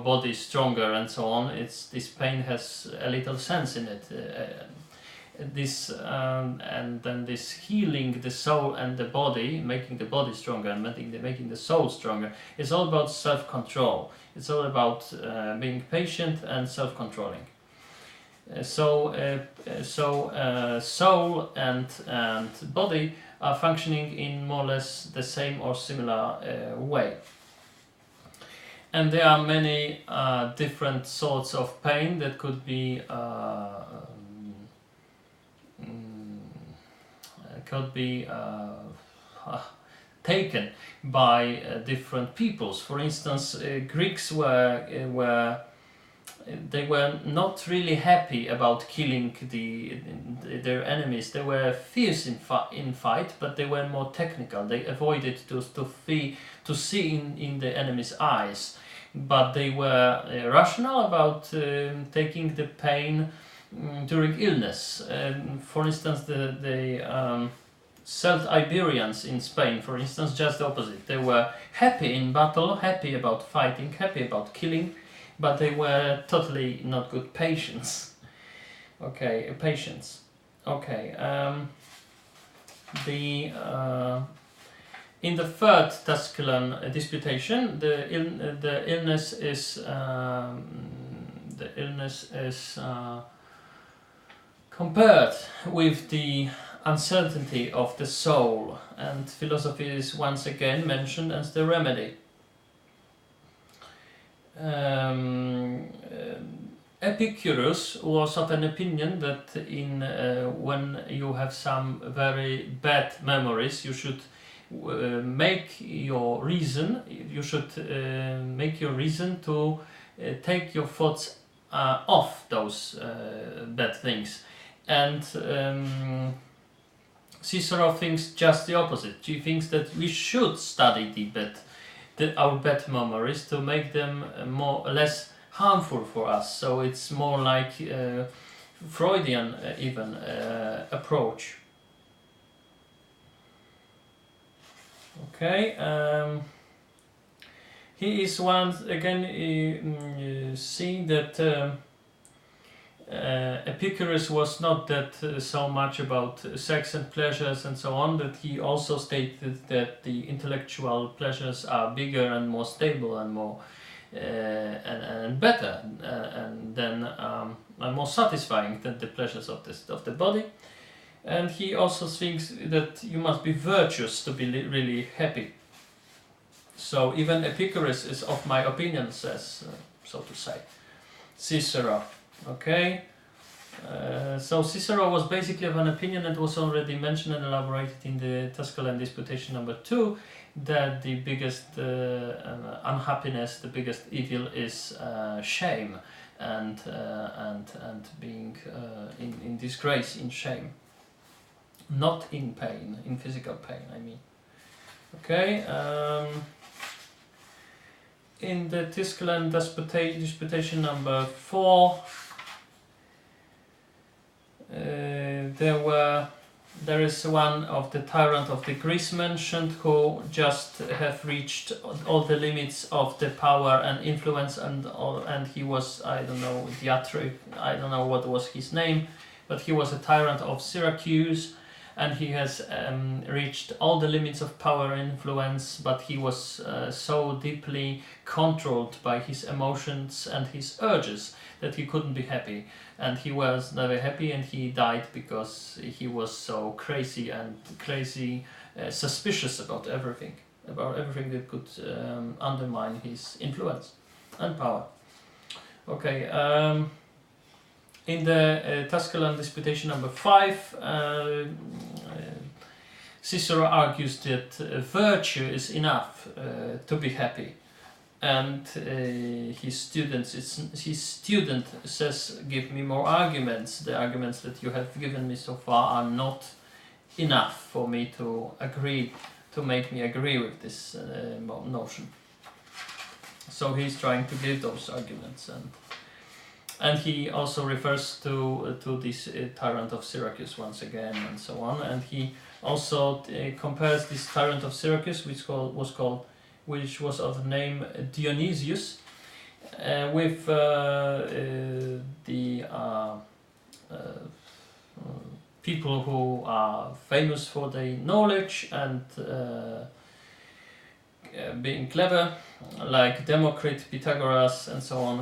body stronger and so on, this pain has a little sense in it. And then this healing the soul and the body, making the body stronger and making the soul stronger, is all about self-control. It's all about being patient and self-controlling. Soul and body are functioning in more or less the same or similar way. And there are many different sorts of pain that could be taken by different peoples. For instance, Greeks were not really happy about killing their enemies. They were fierce in fight, but they were more technical. They avoided to see in the enemy's eyes, but they were rational about taking the pain during illness. For instance, the Celt-Iberians in Spain, for instance, just the opposite. They were happy in battle, happy about fighting, happy about killing, but they were totally not good patients. Patience. In the third Tusculan disputation, the illness is compared with the uncertainty of the soul, and philosophy is once again mentioned as the remedy. Epicurus was of an opinion that when you have some very bad memories, you should make your reason to take your thoughts off those bad things. And Cicero thinks just the opposite. He thinks that we should study our bad memories to make them less harmful for us. So it's more like Freudian even approach. He is once again seeing that Epicurus was not that so much about sex and pleasures and so on, but he also stated that the intellectual pleasures are bigger and more stable and more and better and more satisfying than the pleasures of the body. And he also thinks that you must be virtuous to be really happy. So even Epicurus is of my opinion, says so to say Cicero. So Cicero was basically of an opinion that was already mentioned and elaborated in the Tusculan Disputation number 2, that the biggest unhappiness, the biggest evil is shame and being in disgrace, in shame, not in pain, in physical pain, I mean. In the Tusculan Disputation number 4, there is one of the tyrant of the Greece mentioned, who just have reached all the limits of the power and influence, and he was, I don't know, I don't know what was his name, but he was a tyrant of Syracuse, and he has reached all the limits of power and influence, but he was so deeply controlled by his emotions and his urges that he couldn't be happy. And he was never happy, and he died because he was so crazy suspicious about everything that could undermine his influence and power. In the Tusculan Disputation number 5, Cicero argues that virtue is enough to be happy, and his student says, give me more arguments. The arguments that you have given me so far are not enough for me to make me agree with this notion. So he's trying to give those arguments, and he also refers to this tyrant of Syracuse once again, and so on. And he also compares this tyrant of Syracuse, which was of the name Dionysius, with the people who are famous for their knowledge and being clever, like Democritus, Pythagoras, and so on.